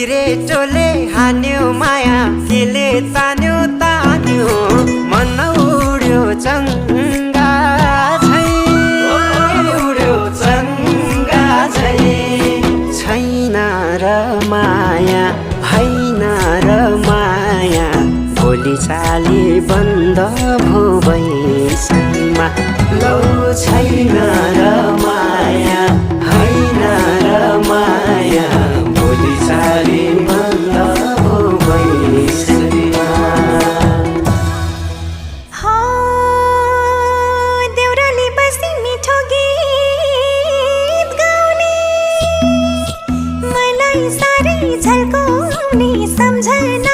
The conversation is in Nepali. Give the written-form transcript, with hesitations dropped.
सिरेटोले हान्यो माया केले तान्यो तान्यो मन उड्यो चङ्गा झै उड्यो चङ्गा झै छैन र माया होइन र माया भोलि चाली बन्द भो बैसैमा लौ छैन र माया होइन र माया भोलि चाली बन्द भो बैसैमा देउराली बसी मिठो गीत गाउने मलाई साह्रै झल्काउने सम्झना